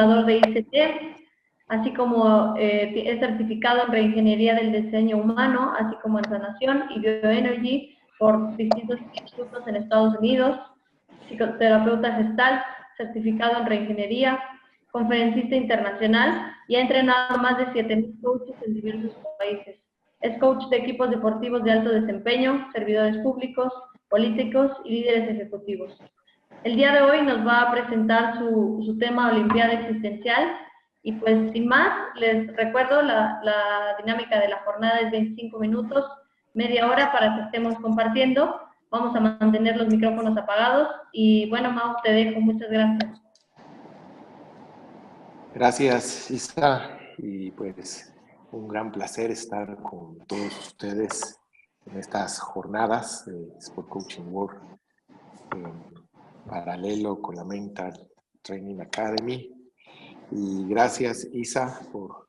fundador de ICT, así como es certificado en reingeniería del diseño humano, así como en sanación y bioenergy por distintos institutos en Estados Unidos, psicoterapeuta gestal, certificado en reingeniería, conferencista internacional y ha entrenado a más de 7,000 coaches en diversos países. Es coach de equipos deportivos de alto desempeño, servidores públicos, políticos y líderes ejecutivos. El día de hoy nos va a presentar su tema Olimpiada Existencial y pues sin más, les recuerdo la dinámica de la jornada es 25 minutos, media hora para que estemos compartiendo. Vamos a mantener los micrófonos apagados y bueno, Mau, te dejo. Muchas gracias. Gracias, Isa, y pues un gran placer estar con todos ustedes en estas jornadas de Sport Coaching World en paralelo con la Mental Training Academy. Y gracias, Isa, por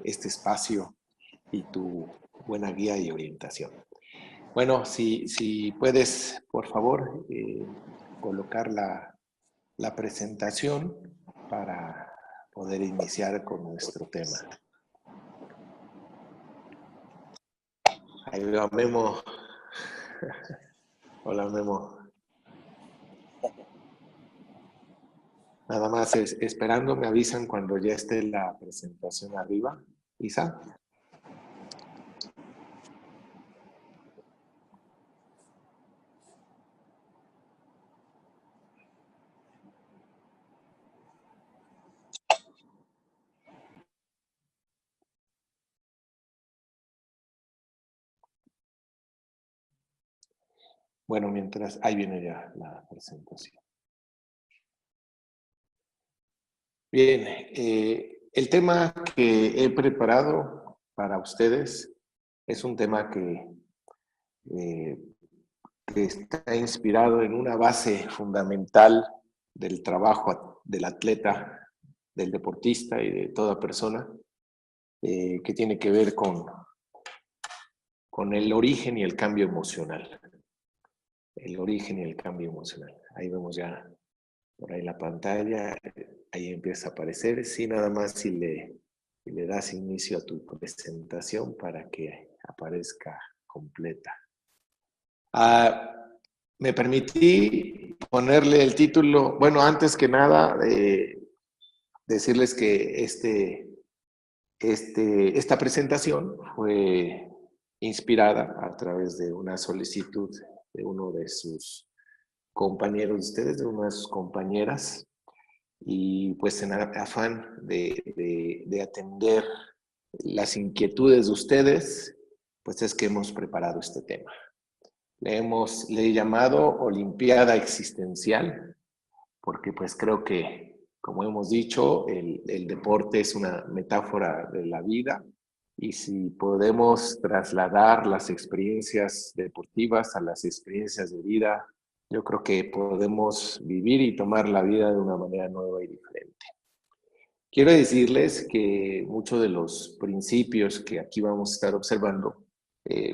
este espacio y tu buena guía y orientación. Bueno, si puedes, por favor, colocar la presentación para poder iniciar con nuestro tema. Ahí va Memo. Hola, Memo. Nada más esperando, me avisan cuando ya esté la presentación arriba. Isa. Bueno, mientras, ahí viene ya la presentación. Bien, el tema que he preparado para ustedes es un tema que está inspirado en una base fundamental del trabajo del atleta, del deportista y de toda persona, que tiene que ver con el origen y el cambio emocional. El origen y el cambio emocional. Ahí vemos ya por ahí la pantalla, ahí empieza a aparecer. Sí, nada más si le das inicio a tu presentación para que aparezca completa. Me permití ponerle el título, bueno, antes que nada, decirles que esta presentación fue inspirada a través de una solicitud de uno de sus compañeros de ustedes, de una de sus compañeras, y pues en afán de atender las inquietudes de ustedes, pues es que hemos preparado este tema. Le he llamado Olimpiada Existencial, porque pues creo que, como hemos dicho, el deporte es una metáfora de la vida, y si podemos trasladar las experiencias deportivas a las experiencias de vida, yo creo que podemos vivir y tomar la vida de una manera nueva y diferente. Quiero decirles que muchos de los principios que aquí vamos a estar observando,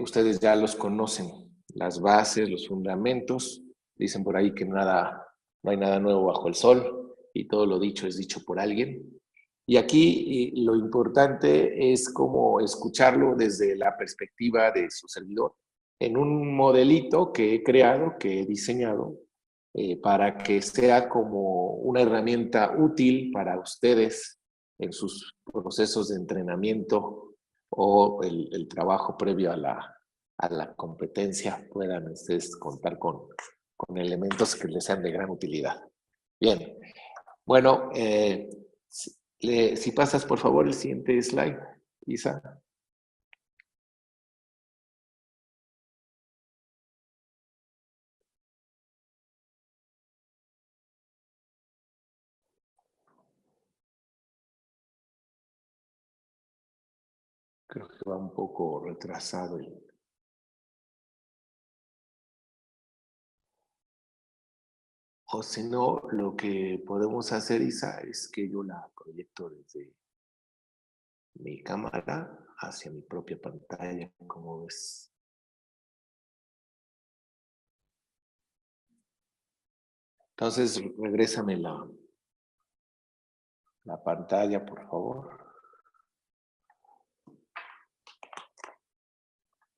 ustedes ya los conocen, las bases, los fundamentos. Dicen por ahí que no hay nada nuevo bajo el sol, y todo lo dicho es dicho por alguien. Y aquí lo importante es cómo escucharlo desde la perspectiva de su servidor, en un modelito que he creado, que he diseñado, para que sea como una herramienta útil para ustedes en sus procesos de entrenamiento o el trabajo previo a la competencia, puedan ustedes contar con elementos que les sean de gran utilidad. Bien, bueno, si pasas por favor el siguiente slide, Isa. Creo que va un poco retrasado. O si no, lo que podemos hacer, Isa, es que yo la proyecto desde mi cámara hacia mi propia pantalla, como ves. Entonces, regrésame la pantalla, por favor.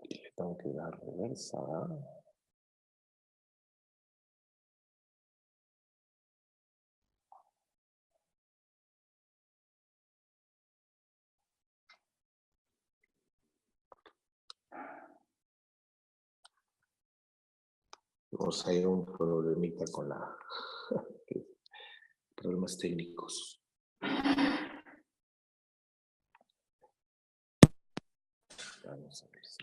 Le tengo que dar reversa. Vamos a ir un problemita con la... problemas técnicos. Vamos a ver si...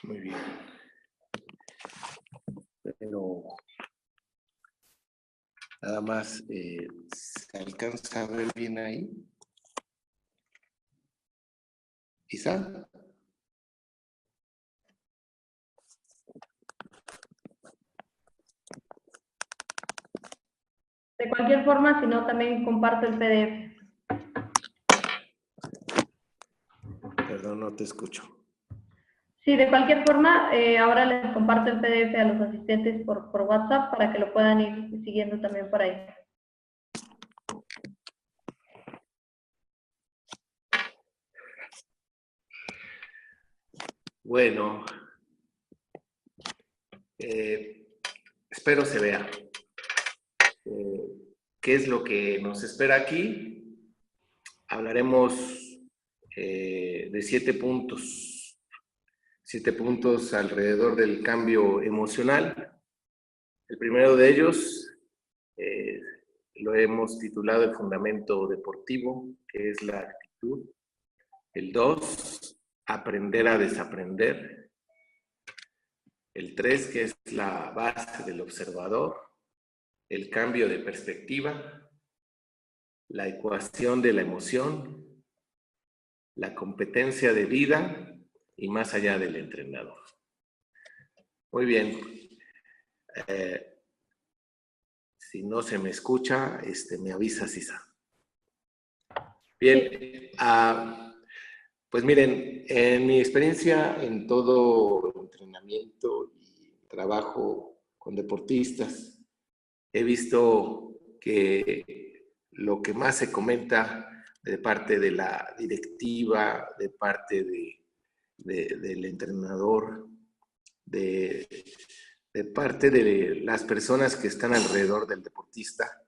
Muy bien. Pero nada más, ¿se alcanza a ver bien ahí? ¿Isa? De cualquier forma, si no, también comparto el PDF. Perdón, no te escucho. Sí, de cualquier forma, ahora les comparto el PDF a los asistentes por WhatsApp para que lo puedan ir siguiendo también por ahí. Bueno, espero se vea. ¿Qué es lo que nos espera aquí? Hablaremos de 7 puntos. 7 puntos alrededor del cambio emocional. El primero de ellos lo hemos titulado el fundamento deportivo, que es la actitud. El 2, aprender a desaprender. El 3, que es la base del observador. El cambio de perspectiva. La ecuación de la emoción. La competencia de vida y más allá del entrenador. Muy bien. Si no se me escucha, me avisa, Sisa. Bien, pues miren, en mi experiencia en todo entrenamiento y trabajo con deportistas, he visto que lo que más se comenta de parte de la directiva, de parte del entrenador, de parte de las personas que están alrededor del deportista,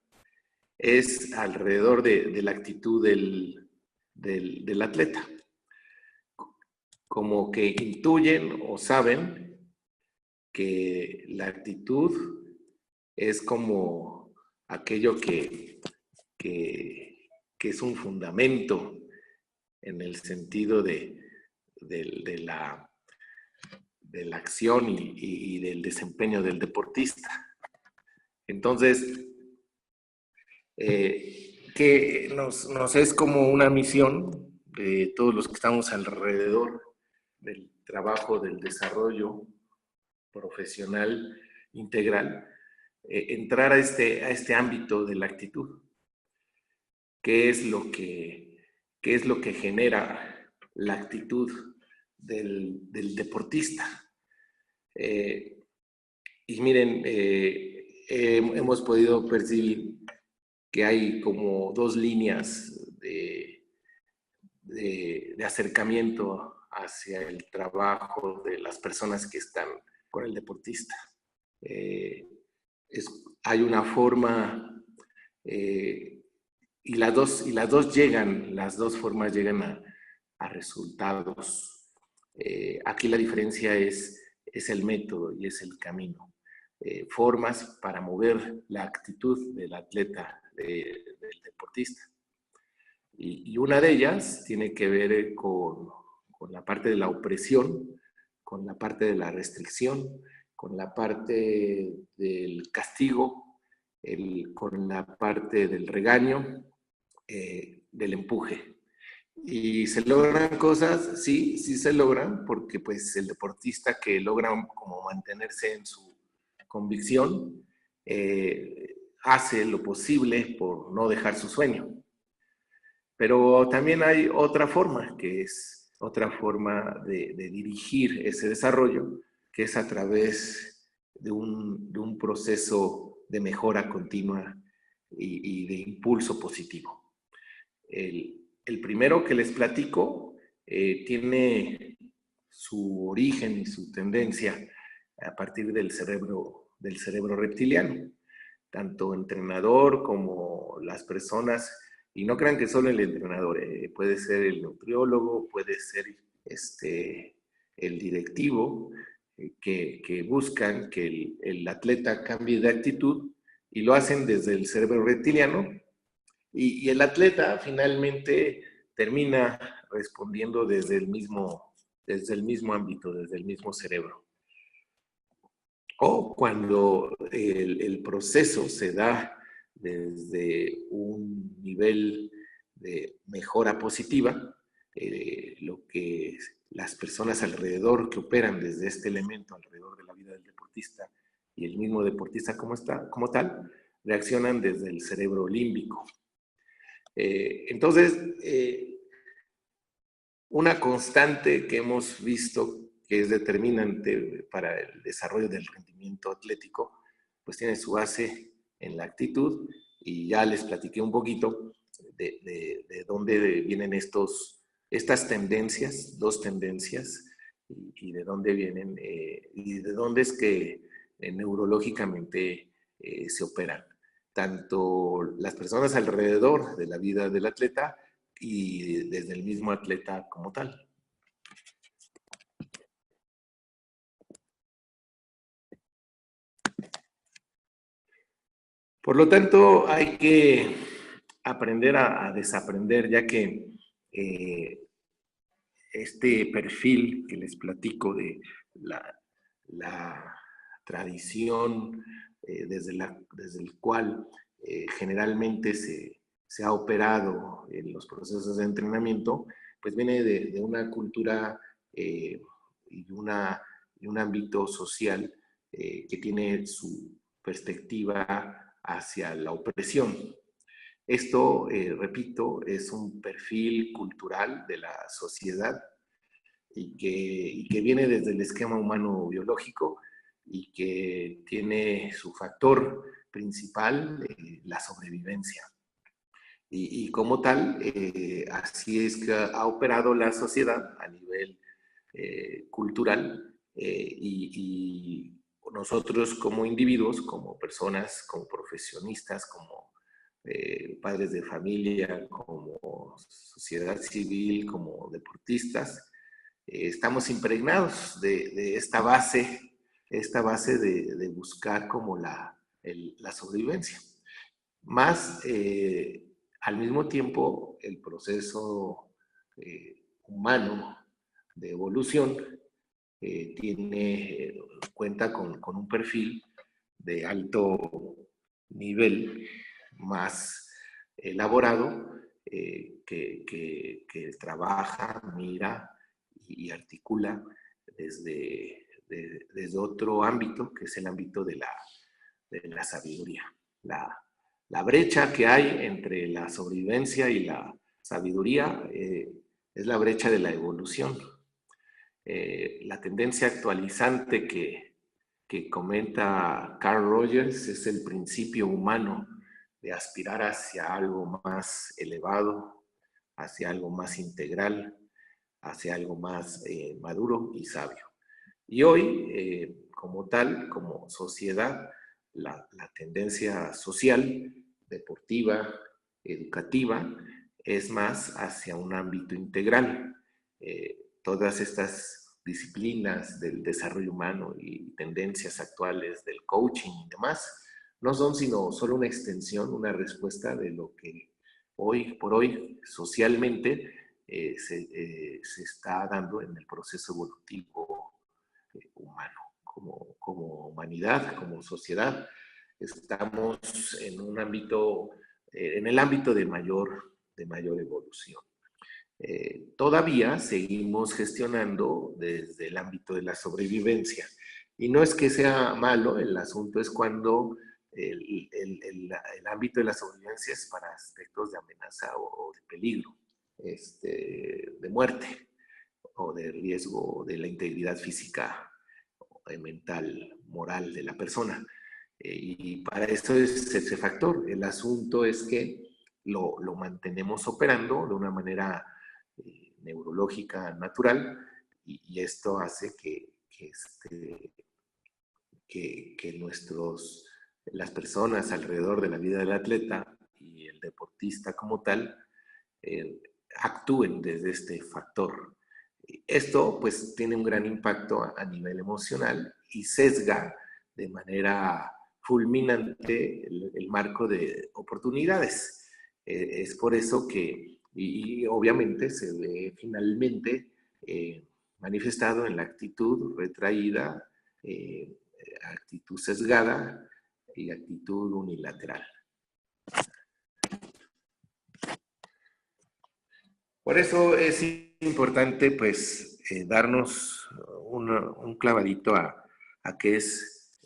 es alrededor de la actitud del atleta. Como que intuyen o saben que la actitud es como aquello que es un fundamento en el sentido de la acción y del desempeño del deportista. Entonces, que nos es como una misión de todos los que estamos alrededor del trabajo del desarrollo profesional integral, entrar a este ámbito de la actitud. ¿Qué es lo que genera la actitud del deportista? Y miren, hemos podido percibir que hay como 2 líneas de acercamiento hacia el trabajo de las personas que están con el deportista. Hay una forma, y las dos formas llegan a resultados. Aquí la diferencia es el método y es el camino. Formas para mover la actitud del atleta, del deportista. Y una de ellas tiene que ver con la parte de la opresión, con la parte de la restricción, con la parte del castigo, con la parte del regaño, del empuje. ¿Y se logran cosas? Sí, sí se logran, porque pues el deportista que logra como mantenerse en su convicción, hace lo posible por no dejar su sueño. Pero también hay otra forma, que es otra forma de dirigir ese desarrollo, que es a través de un proceso de mejora continua y de impulso positivo. El primero que les platico tiene su origen y su tendencia a partir del cerebro reptiliano. Tanto entrenador como las personas, y no crean que solo el entrenador, puede ser el nutriólogo, puede ser el directivo, que buscan que el atleta cambie de actitud, y lo hacen desde el cerebro reptiliano, y el atleta finalmente termina respondiendo desde el mismo ámbito, desde el mismo cerebro. O cuando el proceso se da desde un nivel de mejora positiva, lo que las personas alrededor que operan desde este elemento alrededor de la vida del deportista y el mismo deportista como tal, reaccionan desde el cerebro límbico. Entonces, una constante que hemos visto que es determinante para el desarrollo del rendimiento atlético, pues tiene su base en la actitud, y ya les platiqué un poquito de dónde vienen estas tendencias, dos tendencias, y de dónde vienen, y de dónde es que neurológicamente se operan. Tanto las personas alrededor de la vida del atleta y desde el mismo atleta como tal. Por lo tanto, hay que aprender a desaprender, ya que este perfil que les platico de la tradición desde el cual generalmente se ha operado en los procesos de entrenamiento, pues viene de una cultura y un ámbito social que tiene su perspectiva hacia la opresión. Esto, repito, es un perfil cultural de la sociedad y que viene desde el esquema humano biológico, y que tiene su factor principal, la sobrevivencia. Y como tal, así es que ha operado la sociedad a nivel cultural, y nosotros como individuos, como personas, como profesionistas, como padres de familia, como sociedad civil, como deportistas, estamos impregnados de esta base de buscar como la sobrevivencia. Más, al mismo tiempo, el proceso humano de evolución cuenta con un perfil de alto nivel, más elaborado, que trabaja, mira y articula desde otro ámbito, que es el ámbito de la sabiduría. La brecha que hay entre la sobrevivencia y la sabiduría es la brecha de la evolución. La tendencia actualizante que comenta Carl Rogers es el principio humano de aspirar hacia algo más elevado, hacia algo más integral, hacia algo más maduro y sabio. Y hoy, como tal, como sociedad, la tendencia social, deportiva, educativa, es más hacia un ámbito integral. Todas estas disciplinas del desarrollo humano y tendencias actuales del coaching y demás, no son sino solo una extensión, una respuesta de lo que hoy por hoy socialmente se está dando en el proceso evolutivo humano, como humanidad, como sociedad. Estamos en un ámbito, en el ámbito de mayor evolución. Todavía seguimos gestionando desde el ámbito de la sobrevivencia. Y no es que sea malo, el asunto es cuando el ámbito de la sobrevivencia es para aspectos de amenaza o de peligro, de muerte o de riesgo de la integridad física, mental, moral de la persona. Y para eso es ese factor. El asunto es que lo mantenemos operando de una manera neurológica natural y esto hace que las personas alrededor de la vida del atleta y el deportista como tal actúen desde este factor. Esto pues tiene un gran impacto a nivel emocional y sesga de manera fulminante el marco de oportunidades. Es por eso que, y obviamente se ve finalmente manifestado en la actitud retraída, actitud sesgada y actitud unilateral. Por eso es importante, pues, darnos un clavadito a qué es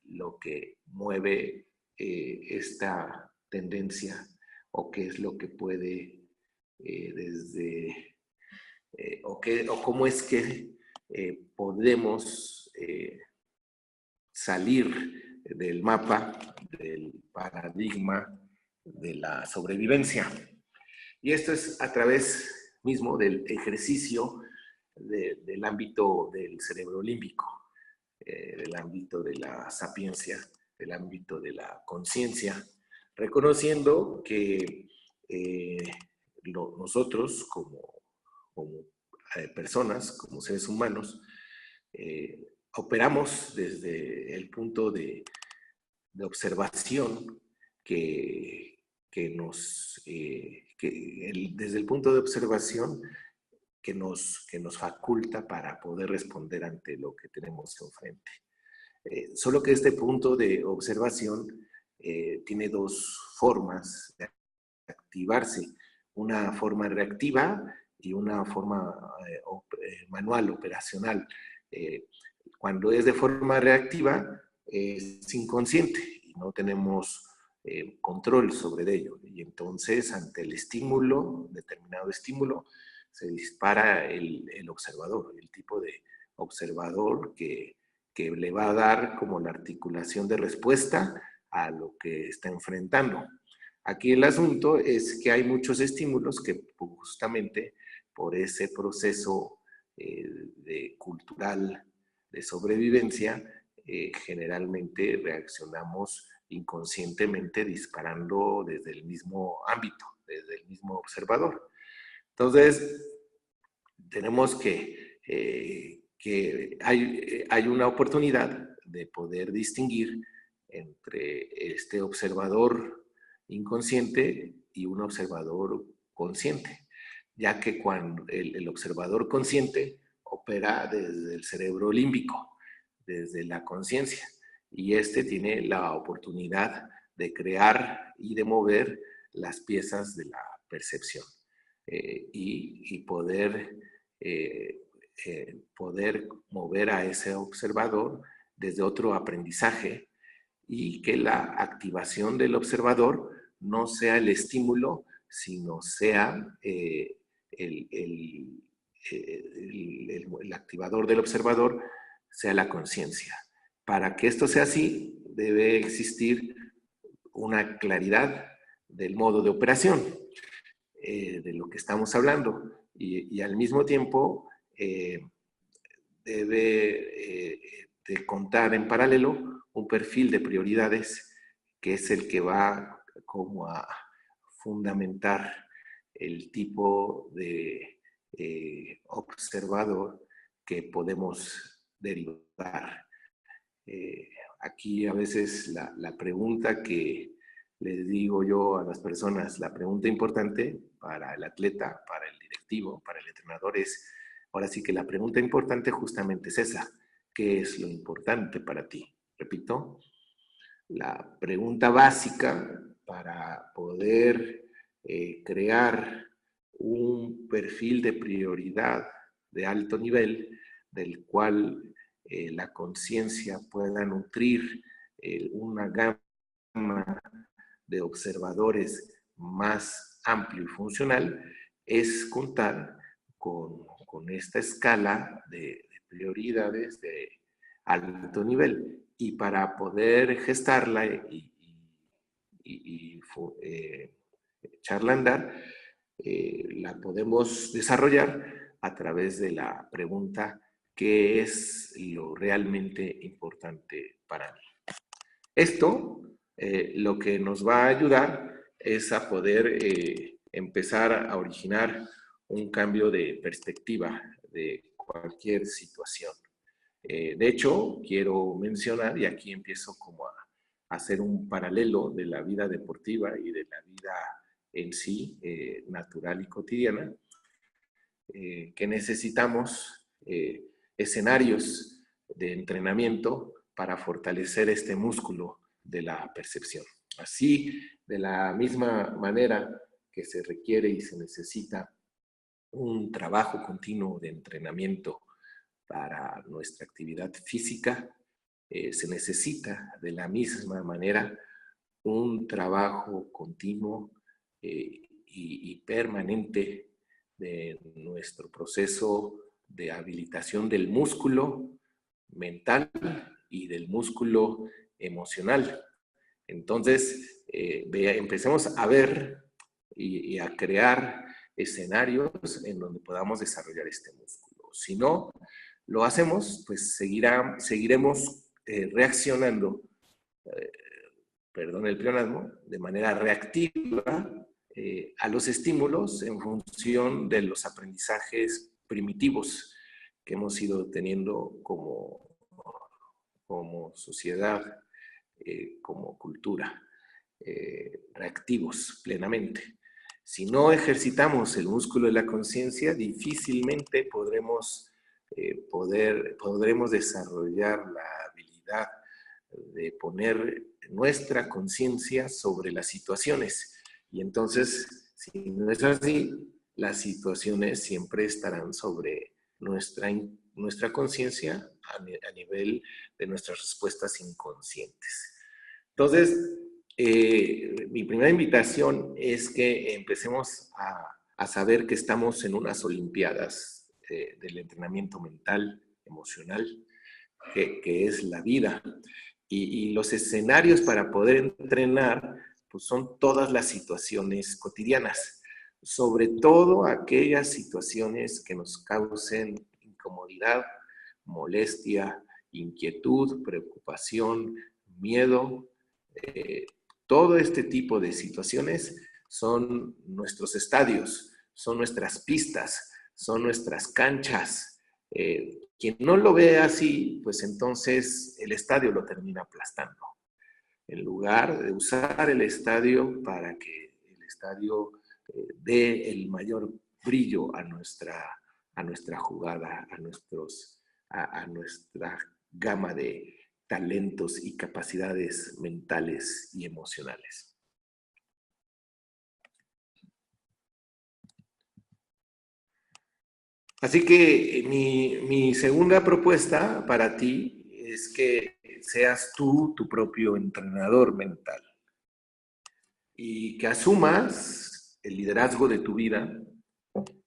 lo que mueve esta tendencia o qué es lo que puede o cómo es que podemos salir del mapa, del paradigma de la sobrevivencia. Y esto es a través mismo del ejercicio del ámbito del cerebro límbico, del ámbito de la sapiencia, del ámbito de la conciencia, reconociendo que nosotros como personas, como seres humanos, operamos desde el punto de observación desde el punto de observación que nos faculta para poder responder ante lo que tenemos enfrente. Solo que este punto de observación tiene dos formas de activarse, una forma reactiva y una forma manual, operacional. Cuando es de forma reactiva, es inconsciente y no tenemos control sobre ello. Y entonces, ante el estímulo, determinado estímulo, se dispara el observador, el tipo de observador que le va a dar como la articulación de respuesta a lo que está enfrentando. Aquí el asunto es que hay muchos estímulos que justamente por ese proceso cultural de sobrevivencia, generalmente reaccionamos inconscientemente disparando desde el mismo ámbito, desde el mismo observador. Entonces, tenemos que hay una oportunidad de poder distinguir entre este observador inconsciente y un observador consciente, ya que cuando el observador consciente opera desde el cerebro límbico, desde la conciencia, y este tiene la oportunidad de crear y de mover las piezas de la percepción y poder mover a ese observador desde otro aprendizaje y que la activación del observador no sea el estímulo, sino sea el activador del observador, sea la conciencia. Para que esto sea así, debe existir una claridad del modo de operación de lo que estamos hablando y al mismo tiempo debe de contar en paralelo un perfil de prioridades que es el que va como a fundamentar el tipo de observador que podemos derivar. Aquí a veces la pregunta que les digo yo a las personas, la pregunta importante para el atleta, para el directivo, para el entrenador es, ahora sí que la pregunta importante justamente es esa, ¿qué es lo importante para ti? Repito, la pregunta básica para poder crear un perfil de prioridad de alto nivel del cual la conciencia pueda nutrir una gama de observadores más amplio y funcional, es contar con esta escala de prioridades de alto nivel. Y para poder gestarla y echarla a andar, la podemos desarrollar a través de la pregunta ¿qué es lo realmente importante para mí? Esto lo que nos va a ayudar es a poder empezar a originar un cambio de perspectiva de cualquier situación. De hecho, quiero mencionar, y aquí empiezo como a hacer un paralelo de la vida deportiva y de la vida en sí, natural y cotidiana, que necesitamos escenarios de entrenamiento para fortalecer este músculo de la percepción. Así, de la misma manera que se requiere y se necesita un trabajo continuo de entrenamiento para nuestra actividad física, se necesita de la misma manera un trabajo continuo y permanente de nuestro proceso de habilitación del músculo mental y del músculo emocional. Entonces, empecemos a ver y a crear escenarios en donde podamos desarrollar este músculo. Si no lo hacemos, pues seguiremos reaccionando, perdón el pleonasmo, de manera reactiva a los estímulos en función de los aprendizajes primitivos que hemos ido teniendo como sociedad, como cultura, reactivos plenamente. Si no ejercitamos el músculo de la conciencia, difícilmente podremos desarrollar la habilidad de poner nuestra conciencia sobre las situaciones. Y entonces, si no es así, las situaciones siempre estarán sobre nuestra conciencia a nivel de nuestras respuestas inconscientes. Entonces, mi primera invitación es que empecemos a saber que estamos en unas Olimpiadas del entrenamiento mental, emocional, que es la vida. Y los escenarios para poder entrenar pues son todas las situaciones cotidianas, sobre todo aquellas situaciones que nos causen incomodidad, molestia, inquietud, preocupación, miedo. Todo este tipo de situaciones son nuestros estadios, son nuestras pistas, son nuestras canchas. Quien no lo ve así, pues entonces el estadio lo termina aplastando. En lugar de usar el estadio para que el estadio dé el mayor brillo a nuestra jugada, a nuestra gama de talentos y capacidades mentales y emocionales. Así que mi segunda propuesta para ti es que seas tú tu propio entrenador mental y que asumas el liderazgo de tu vida,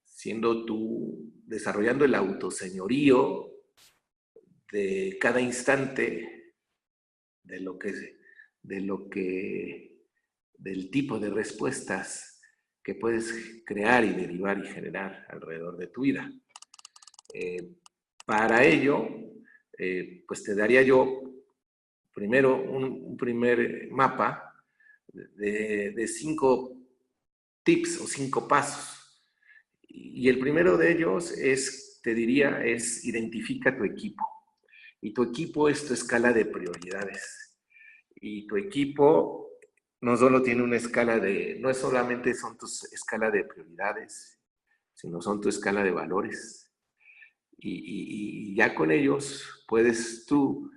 siendo tú, desarrollando el autoseñorío de cada instante del tipo de respuestas que puedes crear y derivar y generar alrededor de tu vida. Para ello, pues te daría yo primero un primer mapa de 5 tips o 5 pasos. Y el primero de ellos te diría, es identifica tu equipo. Y tu equipo es tu escala de prioridades. Y tu equipo no solo tiene una escala no es solamente son tus escala de prioridades, sino son tu escala de valores. Y ya con ellos puedes tú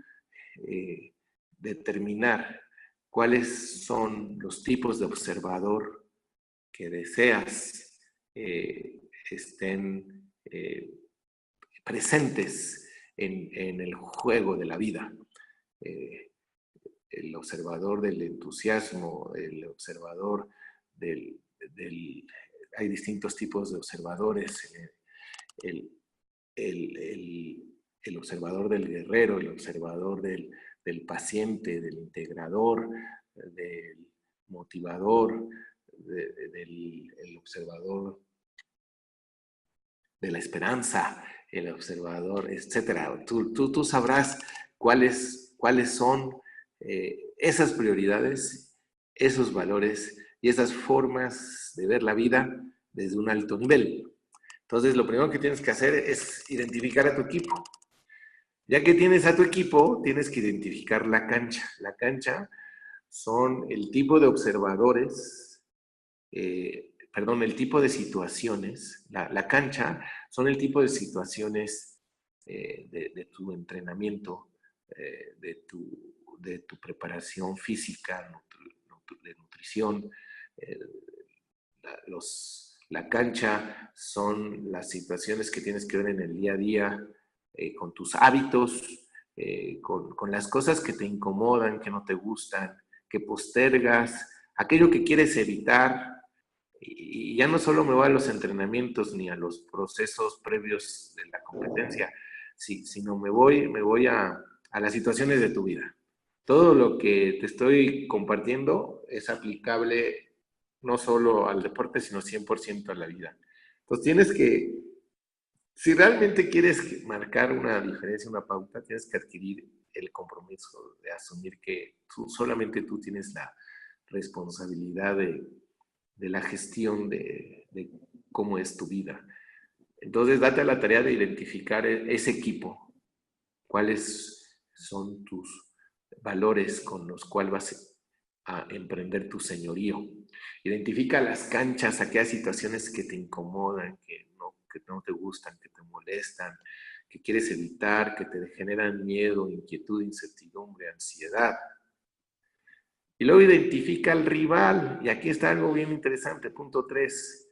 determinar cuáles son los tipos de observador que deseas estén presentes en el juego de la vida. El observador del entusiasmo, el observador hay distintos tipos de observadores, el observador del guerrero, el observador del paciente, del integrador, del motivador, el observador de la esperanza, el observador, etc. Tú sabrás cuáles son esas prioridades, esos valores y esas formas de ver la vida desde un alto nivel. Entonces, lo primero que tienes que hacer es identificar a tu equipo. Ya que tienes a tu equipo, tienes que identificar la cancha. La cancha son el tipo de observadores, el tipo de situaciones. La cancha son el tipo de situaciones de tu entrenamiento, de tu preparación física, de nutrición. La cancha son las situaciones que tienes que ver en el día a día, con tus hábitos, con las cosas que te incomodan, que no te gustan, que postergas, aquello que quieres evitar. Y ya no solo me voy a los entrenamientos ni a los procesos previos de la competencia, sino me voy a las situaciones de tu vida. Todo lo que te estoy compartiendo es aplicable no solo al deporte, sino 100% a la vida. Entonces tienes que, si realmente quieres marcar una diferencia, una pauta, tienes que adquirir el compromiso de asumir que solamente tú tienes la responsabilidad de la gestión de cómo es tu vida. Entonces date a la tarea de identificar ese equipo, cuáles son tus valores con los cuales vas a emprender tu señorío. Identifica las canchas, aquellas situaciones que te incomodan, que no te gustan, que te molestan, que quieres evitar, que te generan miedo, inquietud, incertidumbre, ansiedad. Y luego identifica al rival, y aquí está algo bien interesante, punto 3,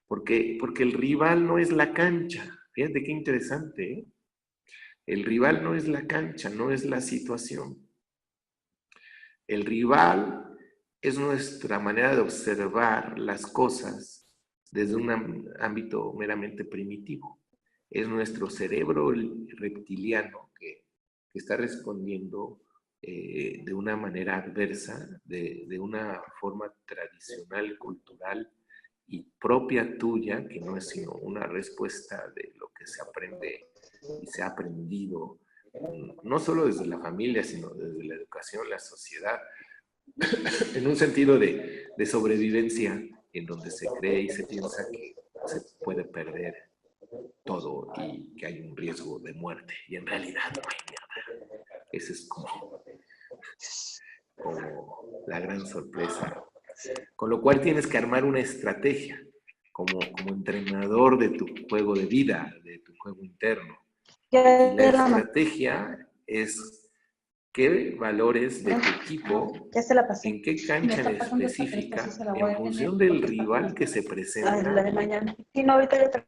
porque el rival no es la cancha. Fíjate qué interesante, ¿eh? El rival no es la cancha, no es la situación. El rival es nuestra manera de observar las cosas desde un ámbito meramente primitivo. Es nuestro cerebro reptiliano que está respondiendo de una manera adversa, de una forma tradicional, cultural y propia tuya, que no es sino una respuesta de lo que se aprende y se ha aprendido, no solo desde la familia, sino desde la educación, la sociedad, en un sentido de sobrevivencia, en donde se cree y se piensa que se puede perder todo y que hay un riesgo de muerte, y en realidad no hay nada. Esa es como la gran sorpresa. Con lo cual tienes que armar una estrategia como entrenador de tu juego de vida, de tu juego interno. Y la estrategia es qué valores de tu equipo, en qué cancha en específica, en función del rival que se presenta. La de mañana. Sí, no, ahorita yo te la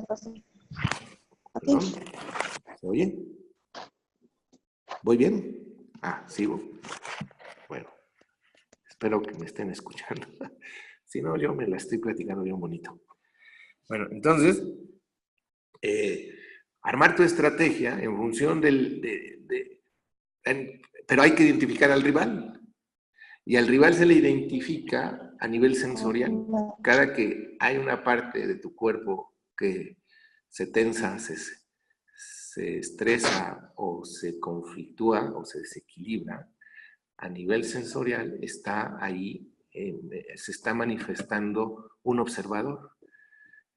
paso. ¿Perdón? ¿Se oye? ¿Voy bien? ¿Sigo? Bueno, espero que me estén escuchando. Si no, yo me la estoy platicando bien bonito. Bueno, entonces, armar tu estrategia en función pero hay que identificar al rival. Y al rival se le identifica a nivel sensorial. Cada que hay una parte de tu cuerpo que se tensa, se estresa o se conflictúa o se desequilibra, a nivel sensorial está ahí, se está manifestando un observador.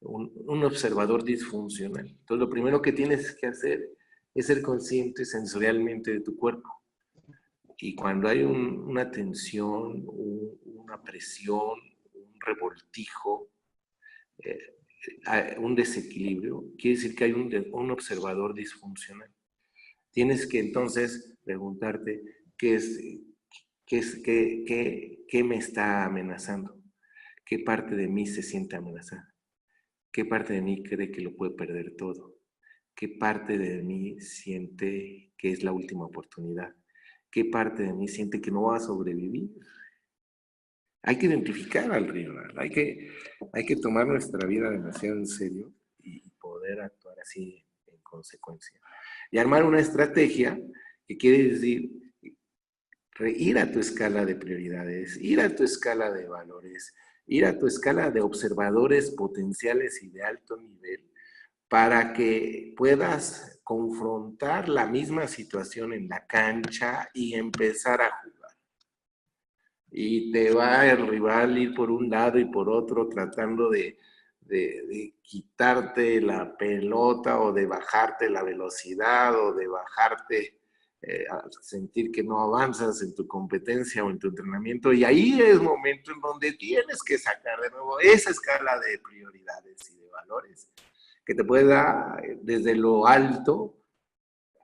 Un observador disfuncional. Entonces, lo primero que tienes que hacer es ser consciente sensorialmente de tu cuerpo. Y cuando hay una tensión, una presión, un revoltijo, un desequilibrio, quiere decir que hay un observador disfuncional. Tienes que entonces preguntarte qué me está amenazando, qué parte de mí se siente amenazada, qué parte de mí cree que lo puede perder todo, qué parte de mí siente que es la última oportunidad, qué parte de mí siente que no va a sobrevivir. Hay que identificar al rival, hay que tomar nuestra vida demasiado en serio y poder actuar así en consecuencia. Y armar una estrategia que quiere decir ir a tu escala de prioridades, ir a tu escala de valores, ir a tu escala de observadores potenciales y de alto nivel para que puedas confrontar la misma situación en la cancha y empezar a jugar. Y te va el rival ir por un lado y por otro tratando de quitarte la pelota o de bajarte la velocidad o de bajarte a sentir que no avanzas en tu competencia o en tu entrenamiento. Y ahí es el momento en donde tienes que sacar de nuevo esa escala de prioridades y de valores que te pueda desde lo alto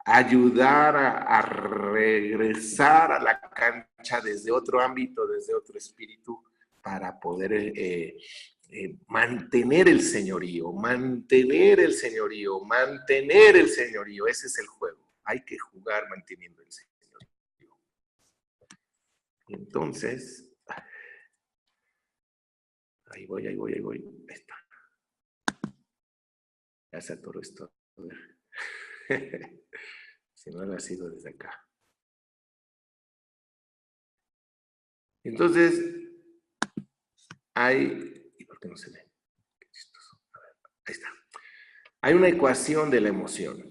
ayudar a regresar a la cancha desde otro ámbito, desde otro espíritu, para poder mantener el señorío, mantener el señorío, mantener el señorío. Ese es el juego. Hay que jugar manteniendo el señorío. Entonces, ahí voy. Ahí está. Ya se atoró esto. Si no lo ha sido desde acá. Entonces, ¿y por qué no se ve? Qué chistoso. A ver, ahí está. Hay una ecuación de la emoción.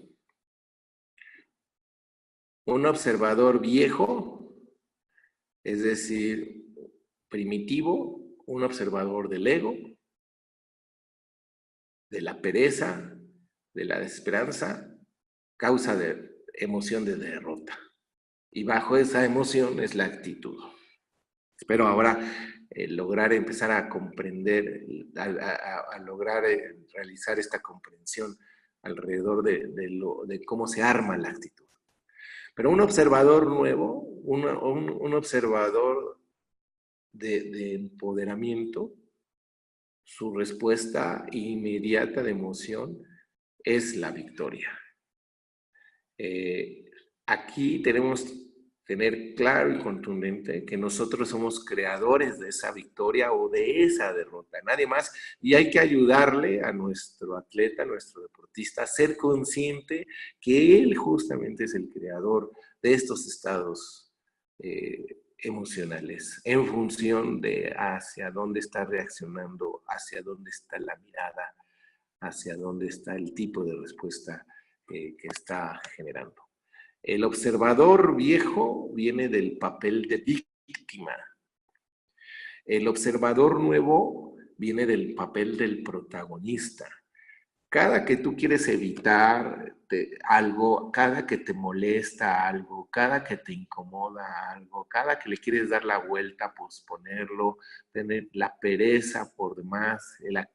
Un observador viejo, es decir, primitivo, un observador del ego, de la pereza, de la desesperanza, causa de emoción de derrota. Y bajo esa emoción es la actitud. Espero ahora lograr empezar a comprender, a lograr realizar esta comprensión alrededor de cómo se arma la actitud. Pero un observador nuevo, un observador de empoderamiento, su respuesta inmediata de emoción es la victoria. Aquí tenemos que tener claro y contundente que nosotros somos creadores de esa victoria o de esa derrota, nadie más, y hay que ayudarle a nuestro atleta, a nuestro deportista, a ser consciente que él justamente es el creador de estos estados emocionales en función de hacia dónde está reaccionando, hacia dónde está la mirada, hacia dónde está el tipo de respuesta que está generando. El observador viejo viene del papel de víctima. El observador nuevo viene del papel del protagonista. Cada que tú quieres evitar algo, cada que te molesta algo, cada que te incomoda algo, cada que le quieres dar la vuelta, posponerlo, tener la pereza por demás, la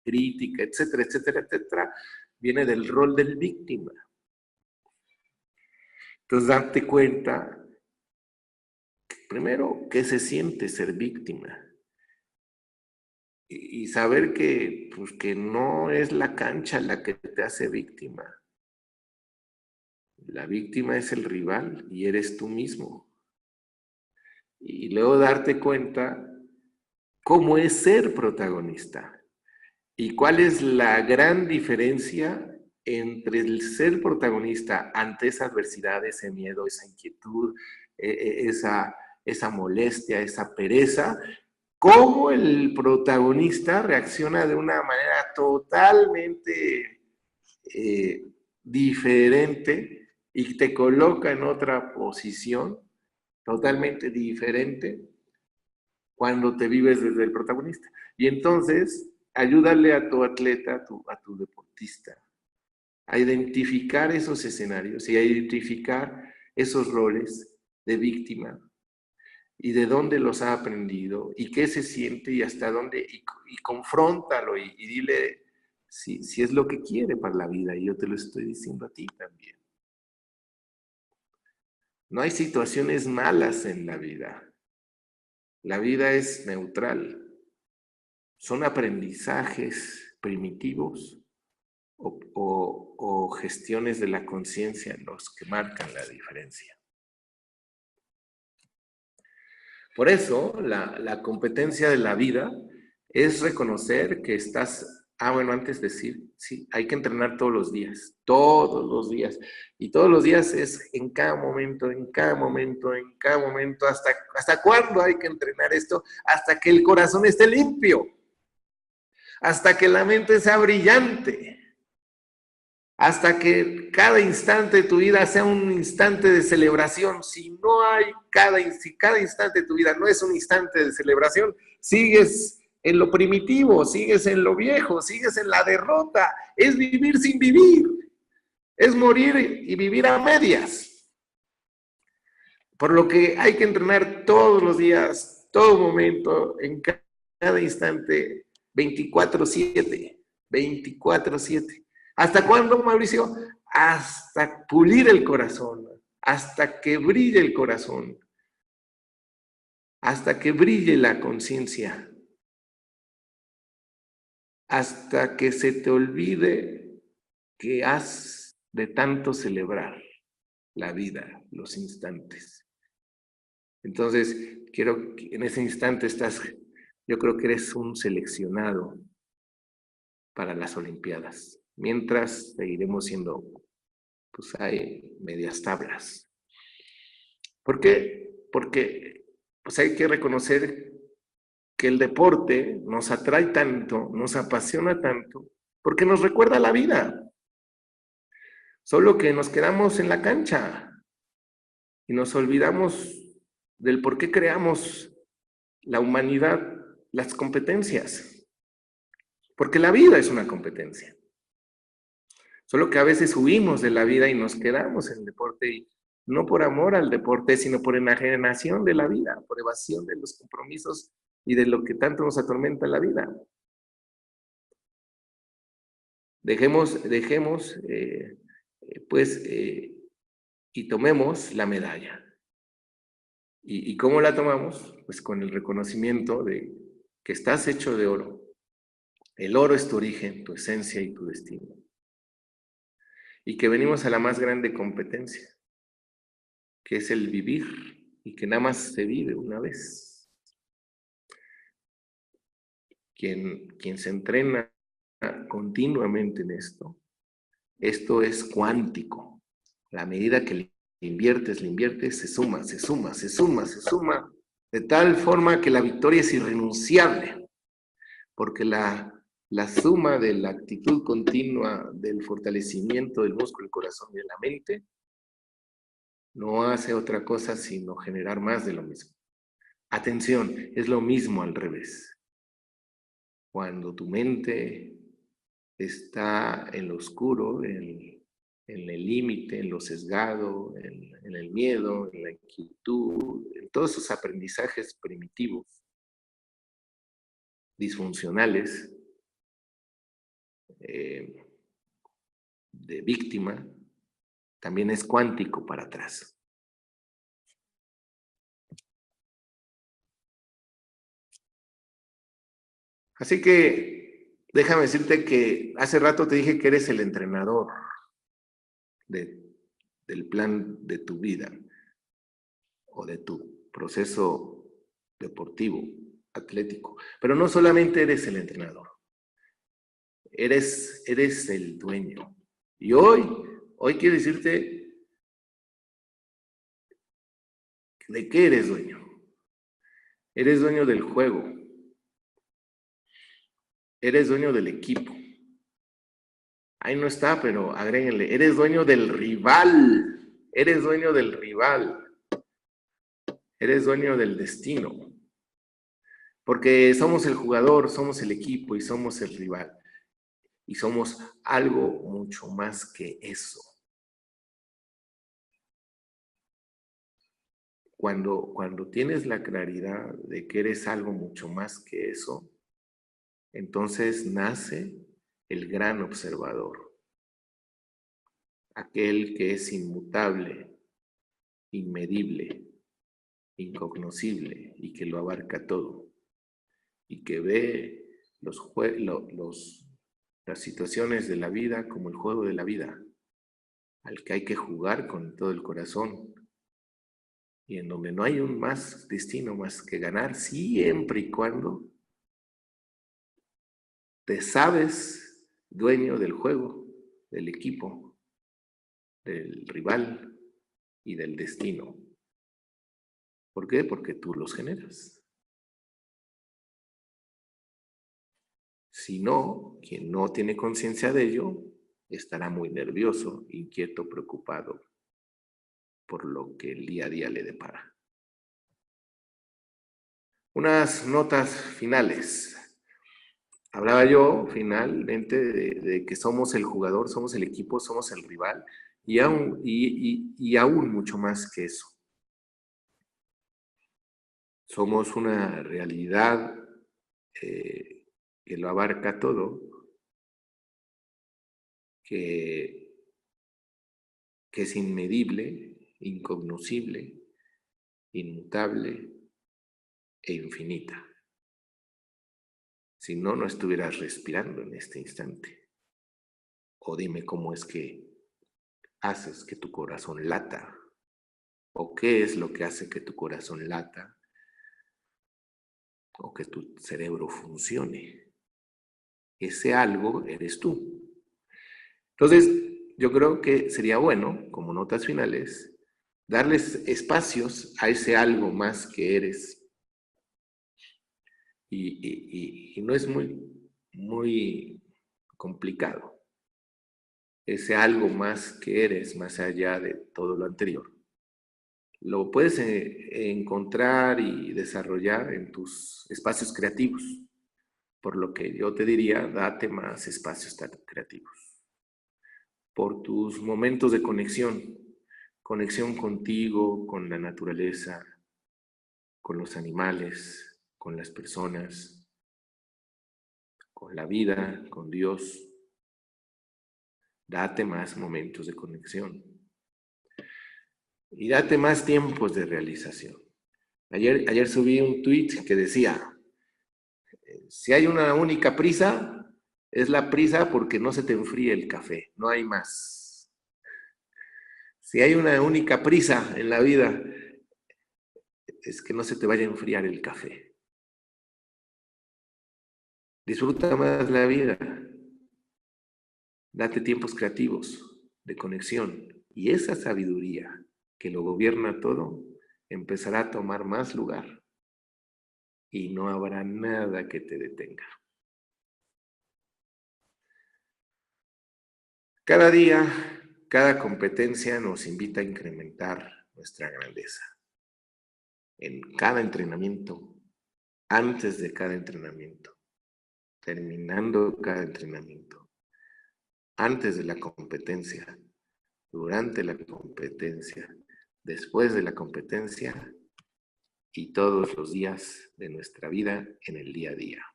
crítica, etcétera, etcétera, etcétera, viene del rol del víctima. Entonces, darte cuenta, primero, qué se siente ser víctima. Y saber que, pues, que no es la cancha la que te hace víctima. La víctima es el rival y eres tú mismo. Y luego darte cuenta cómo es ser protagonista. Y cuál es la gran diferencia entre el ser protagonista ante esa adversidad, ese miedo, esa inquietud, esa molestia, esa pereza, cómo el protagonista reacciona de una manera totalmente diferente y te coloca en otra posición totalmente diferente cuando te vives desde el protagonista. Y entonces, ayúdale a tu atleta, a tu deportista, a identificar esos escenarios y a identificar esos roles de víctima y de dónde los ha aprendido y qué se siente y hasta dónde, y confróntalo y dile si es lo que quiere para la vida, y yo te lo estoy diciendo a ti también. No hay situaciones malas en la vida. La vida es neutral. Son aprendizajes primitivos o gestiones de la conciencia los que marcan la diferencia. Por eso, la competencia de la vida es reconocer que estás... bueno, antes de decir, sí, hay que entrenar todos los días. Y todos los días es en cada momento, ¿Hasta cuándo hay que entrenar esto? Hasta que el corazón esté limpio. Hasta que la mente sea brillante. Hasta que cada instante de tu vida sea un instante de celebración. Si cada instante de tu vida no es un instante de celebración, sigues en lo primitivo, sigues en lo viejo, sigues en la derrota. Es vivir sin vivir. Es morir y vivir a medias. Por lo que hay que entrenar todos los días, todo momento, en cada instante, 24/7. 24/7. ¿Hasta cuándo, Mauricio? Hasta pulir el corazón, hasta que brille el corazón, hasta que brille la conciencia, hasta que se te olvide que has de tanto celebrar la vida, los instantes. Entonces, quiero que en ese instante yo creo que eres un seleccionado para las Olimpiadas. Mientras seguiremos siendo, pues hay medias tablas. ¿Por qué? Porque pues hay que reconocer que el deporte nos atrae tanto, nos apasiona tanto, porque nos recuerda la vida. Solo que nos quedamos en la cancha y nos olvidamos del por qué creamos la humanidad, las competencias. Porque la vida es una competencia. Solo que a veces huimos de la vida y nos quedamos en el deporte, y no por amor al deporte, sino por enajenación de la vida, por evasión de los compromisos y de lo que tanto nos atormenta la vida. Dejemos y tomemos la medalla. ¿Y cómo la tomamos? Pues con el reconocimiento de que estás hecho de oro. El oro es tu origen, tu esencia y tu destino. Y que venimos a la más grande competencia, que es el vivir, y que nada más se vive una vez. Quien se entrena continuamente en esto es cuántico. La medida que le inviertes, se suma, de tal forma que la victoria es irrenunciable, porque la suma de la actitud continua del fortalecimiento del músculo, el corazón y de la mente no hace otra cosa sino generar más de lo mismo. Atención, es lo mismo al revés. Cuando tu mente está en lo oscuro, en el límite, en lo sesgado, en el miedo, en la inquietud, en todos esos aprendizajes primitivos, disfuncionales, de víctima, también es cuántico para atrás. Así que déjame decirte que hace rato te dije que eres el entrenador del plan de tu vida o de tu proceso deportivo, atlético. Pero no solamente eres el entrenador, eres el dueño. Y hoy quiero decirte de qué eres dueño. Eres dueño del juego. Eres dueño del equipo. Ahí no está, pero agréguenle. Eres dueño del rival. Eres dueño del rival. Eres dueño del destino. Porque somos el jugador, somos el equipo y somos el rival. Y somos algo mucho más que eso. cuando tienes la claridad de que eres algo mucho más que eso, entonces nace el gran observador, aquel que es inmutable, inmedible, incognoscible y que lo abarca todo y que ve las situaciones de la vida como el juego de la vida, al que hay que jugar con todo el corazón y en donde no hay un más destino más que ganar, siempre y cuando te sabes dueño del juego, del equipo, del rival y del destino. ¿Por qué? Porque tú los generas. Si no, quien no tiene conciencia de ello, estará muy nervioso, inquieto, preocupado por lo que el día a día le depara. Unas notas finales. Hablaba yo finalmente de que somos el jugador, somos el equipo, somos el rival y aún mucho más que eso. Somos una realidad que lo abarca todo, que es inmedible, incognoscible, inmutable e infinita. Si no, no estuvieras respirando en este instante. O dime cómo es que haces que tu corazón lata, o qué es lo que hace que tu corazón lata, o que tu cerebro funcione. Ese algo eres tú. Entonces, yo creo que sería bueno, como notas finales, darles espacios a ese algo más que eres. Y no es muy complicado. Ese algo más que eres, más allá de todo lo anterior. Lo puedes encontrar y desarrollar en tus espacios creativos. Por lo que yo te diría, date más espacios creativos. Por tus momentos de conexión contigo, con la naturaleza, con los animales, con las personas, con la vida, con Dios. Date más momentos de conexión. Y date más tiempos de realización. Ayer subí un tweet que decía, si hay una única prisa, es la prisa porque no se te enfríe el café, no hay más. Si hay una única prisa en la vida, es que no se te vaya a enfriar el café. Disfruta más la vida. Date tiempos creativos, de conexión. Y esa sabiduría que lo gobierna todo, empezará a tomar más lugar. Y no habrá nada que te detenga. Cada día, cada competencia nos invita a incrementar nuestra grandeza. En cada entrenamiento, antes de cada entrenamiento, terminando cada entrenamiento, antes de la competencia, durante la competencia, después de la competencia y todos los días de nuestra vida en el día a día.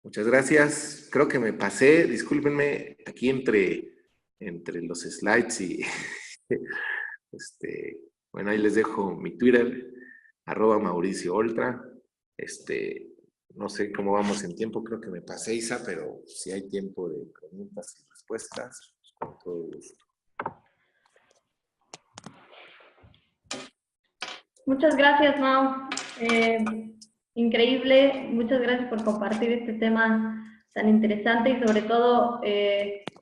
Muchas gracias. Creo que me pasé, discúlpenme, aquí entre los slides y bueno, ahí les dejo mi Twitter, @MauricioOltra. No sé cómo vamos en tiempo, creo que me pasé, Isa, pero si hay tiempo de preguntas y respuestas, con todo gusto. Muchas gracias, Mau. Increíble, muchas gracias por compartir este tema tan interesante y sobre todo,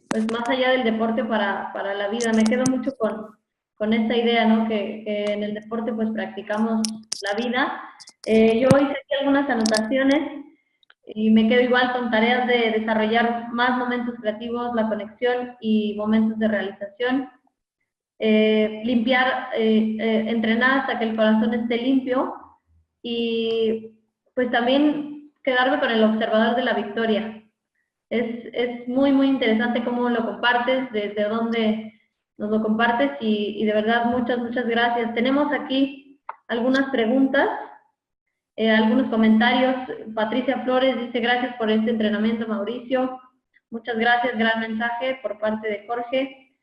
pues más allá del deporte para la vida. Me quedo mucho con esta idea, ¿no? Que en el deporte pues practicamos la vida. Yo hice aquí algunas anotaciones y me quedo igual con tareas de desarrollar más momentos creativos, la conexión y momentos de realización. Limpiar, entrenar hasta que el corazón esté limpio y pues también quedarme con el observador de la victoria. Es muy interesante cómo lo compartes, desde dónde nos lo compartes y de verdad muchas gracias. Tenemos aquí algunas preguntas, algunos comentarios. Patricia Flores dice, gracias por este entrenamiento, Mauricio. Muchas gracias, gran mensaje por parte de Jorge.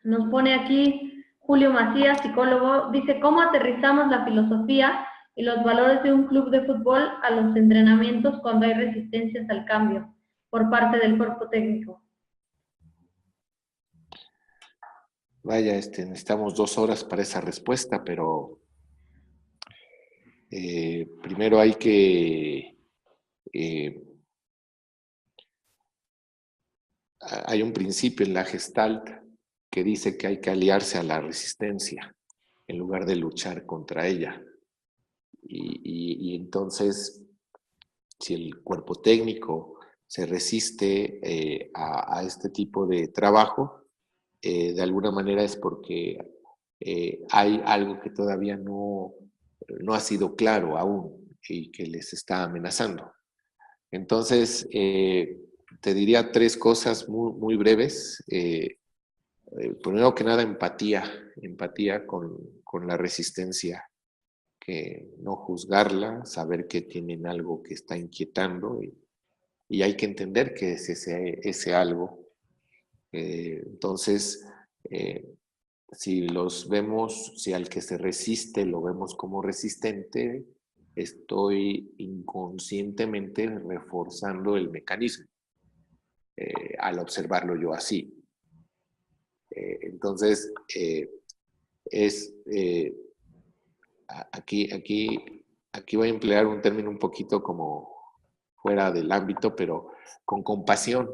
Nos pone aquí Julio Macías, psicólogo, dice, ¿cómo aterrizamos la filosofía y los valores de un club de fútbol a los entrenamientos cuando hay resistencias al cambio por parte del cuerpo técnico? Vaya, necesitamos 2 horas para esa respuesta, pero primero hay que... hay un principio en la Gestalt que dice que hay que aliarse a la resistencia en lugar de luchar contra ella. Y entonces, si el cuerpo técnico se resiste a este tipo de trabajo, de alguna manera es porque hay algo que todavía no ha sido claro aún y que les está amenazando. Entonces, te diría 3 cosas muy breves. Primero que nada, empatía con la resistencia, que no juzgarla, saber que tienen algo que está inquietando y hay que entender que es ese algo. Entonces, si los vemos, si al que se resiste lo vemos como resistente, estoy inconscientemente reforzando el mecanismo al observarlo yo así. Entonces, aquí voy a emplear un término un poquito como fuera del ámbito, pero con compasión.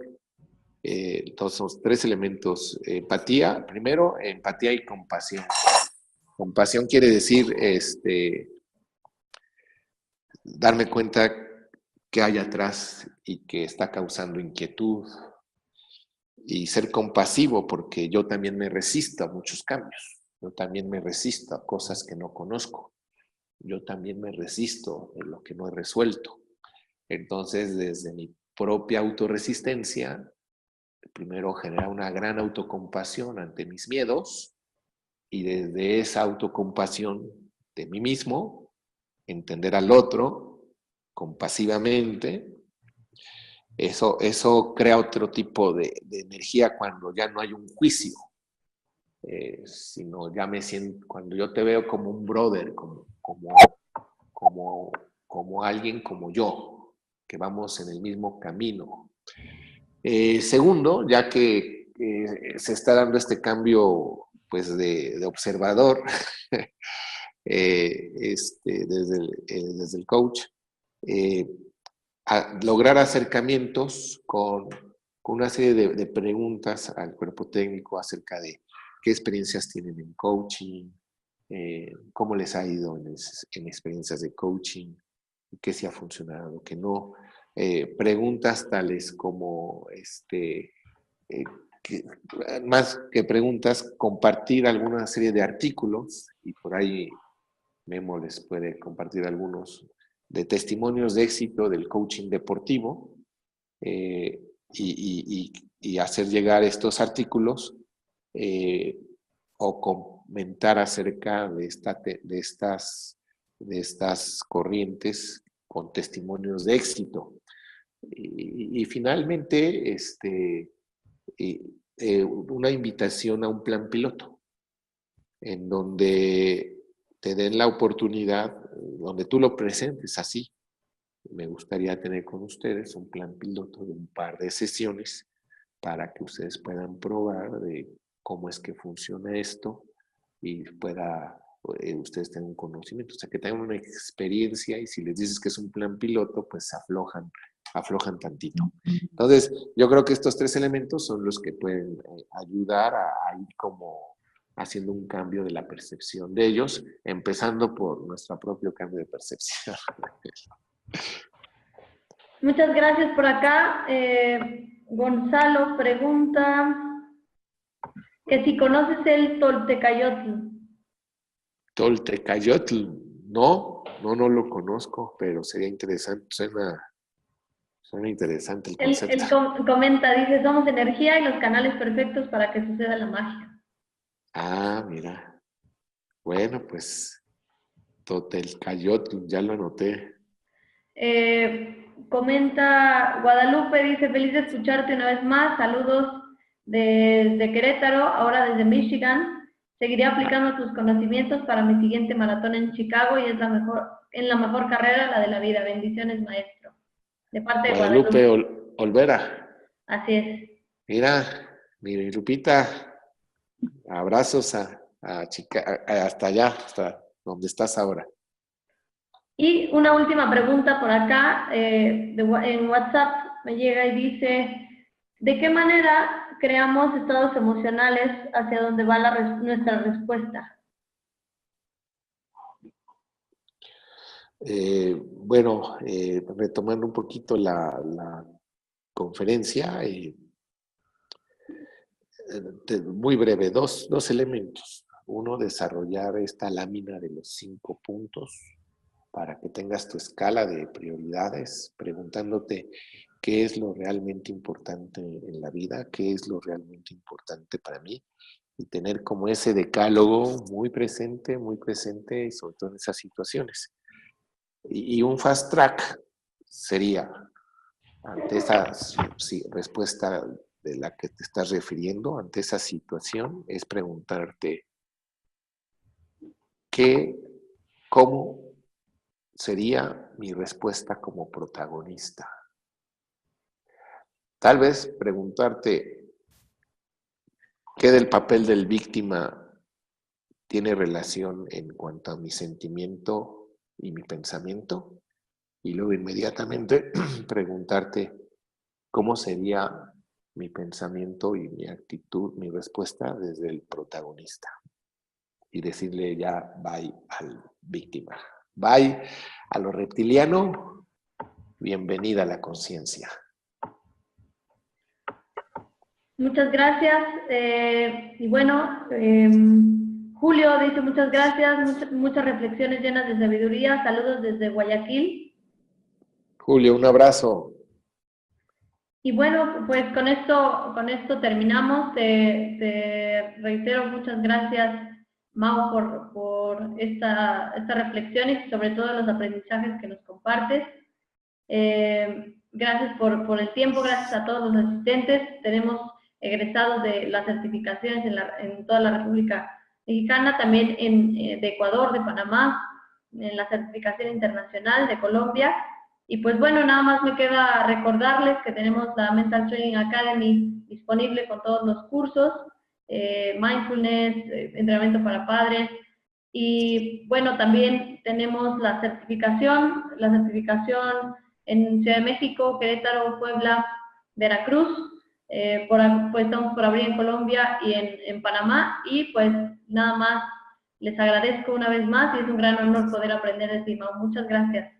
Entonces, son 3 elementos. Empatía, primero, empatía y compasión. Compasión quiere decir darme cuenta qué hay atrás y que está causando inquietud. Y ser compasivo, porque yo también me resisto a muchos cambios. Yo también me resisto a cosas que no conozco. Yo también me resisto a lo que no he resuelto. Entonces, desde mi propia autorresistencia, primero genera una gran autocompasión ante mis miedos y desde esa autocompasión de mí mismo, entender al otro compasivamente. Eso crea otro tipo de energía cuando ya no hay un juicio, sino ya me siento, cuando yo te veo como un brother, como alguien como yo, que vamos en el mismo camino. Segundo, ya que se está dando este cambio pues de observador desde el coach, a lograr acercamientos con una serie de preguntas al cuerpo técnico acerca de qué experiencias tienen en coaching, cómo les ha ido en experiencias de coaching, qué sí ha funcionado, qué no. Preguntas tales como, más que preguntas, compartir alguna serie de artículos, y por ahí Memo les puede compartir algunos de testimonios de éxito del coaching deportivo, y hacer llegar estos artículos o comentar acerca de estas corrientes con testimonios de éxito. Y finalmente, una invitación a un plan piloto, en donde te den la oportunidad, donde tú lo presentes así. Me gustaría tener con ustedes un plan piloto de un par de sesiones para que ustedes puedan probar de cómo es que funciona esto y ustedes tengan un conocimiento, o sea, que tengan una experiencia, y si les dices que es un plan piloto, pues aflojan tantito. Entonces, yo creo que estos 3 elementos son los que pueden ayudar a ir como haciendo un cambio de la percepción de ellos, empezando por nuestro propio cambio de percepción. Muchas gracias por acá. Gonzalo pregunta que si conoces el Toltecayotl. Toltecayotl, no lo conozco, pero sería interesante, Suena interesante el Él concepto. comenta, dice, somos energía y los canales perfectos para que suceda la magia. Ah, mira. Bueno, pues Totelcayotl, ya lo anoté. Comenta Guadalupe, dice, feliz de escucharte una vez más, saludos desde Querétaro, ahora desde Michigan. Seguiré aplicando tus conocimientos para mi siguiente maratón en Chicago y es la mejor carrera, la de la vida. Bendiciones, maestro. De parte de Guadalupe Guadalupe. Olvera. Así es. Mira, mi Lupita, abrazos hasta allá, hasta donde estás ahora. Y una última pregunta por acá, en WhatsApp me llega y dice, ¿de qué manera creamos estados emocionales hacia donde va nuestra respuesta? Bueno, retomando un poquito la conferencia, muy breve, dos elementos. Uno, desarrollar esta lámina de los 5 puntos para que tengas tu escala de prioridades, preguntándote qué es lo realmente importante en la vida, qué es lo realmente importante para mí, y tener como ese decálogo muy presente, y sobre todo en esas situaciones. Y un fast track sería, ante esa respuesta de la que te estás refiriendo, ante esa situación, es preguntarte cómo sería mi respuesta como protagonista. Tal vez preguntarte qué del papel del víctima tiene relación en cuanto a mi sentimiento y mi pensamiento, y luego inmediatamente preguntarte cómo sería mi pensamiento y mi actitud, mi respuesta desde el protagonista. Y decirle ya bye al víctima. Bye a lo reptiliano, bienvenida a la conciencia. Muchas gracias. Y bueno, Julio dice muchas gracias, muchas reflexiones llenas de sabiduría. Saludos desde Guayaquil. Julio, un abrazo. Y bueno, pues con esto terminamos. Te reitero muchas gracias, Mau, por esta reflexión y sobre todo los aprendizajes que nos compartes. Gracias por el tiempo, gracias a todos los asistentes. Tenemos egresados de las certificaciones en toda la República Mexicana, también de Ecuador, de Panamá, en la certificación internacional de Colombia. Y pues bueno, nada más me queda recordarles que tenemos la Mental Training Academy disponible con todos los cursos, mindfulness, entrenamiento para padres. Y bueno, también tenemos la certificación en Ciudad de México, Querétaro, Puebla, Veracruz. Pues estamos por abrir en Colombia y en Panamá. Y pues nada más, les agradezco una vez más y es un gran honor poder aprender de ti, Mau. Muchas gracias.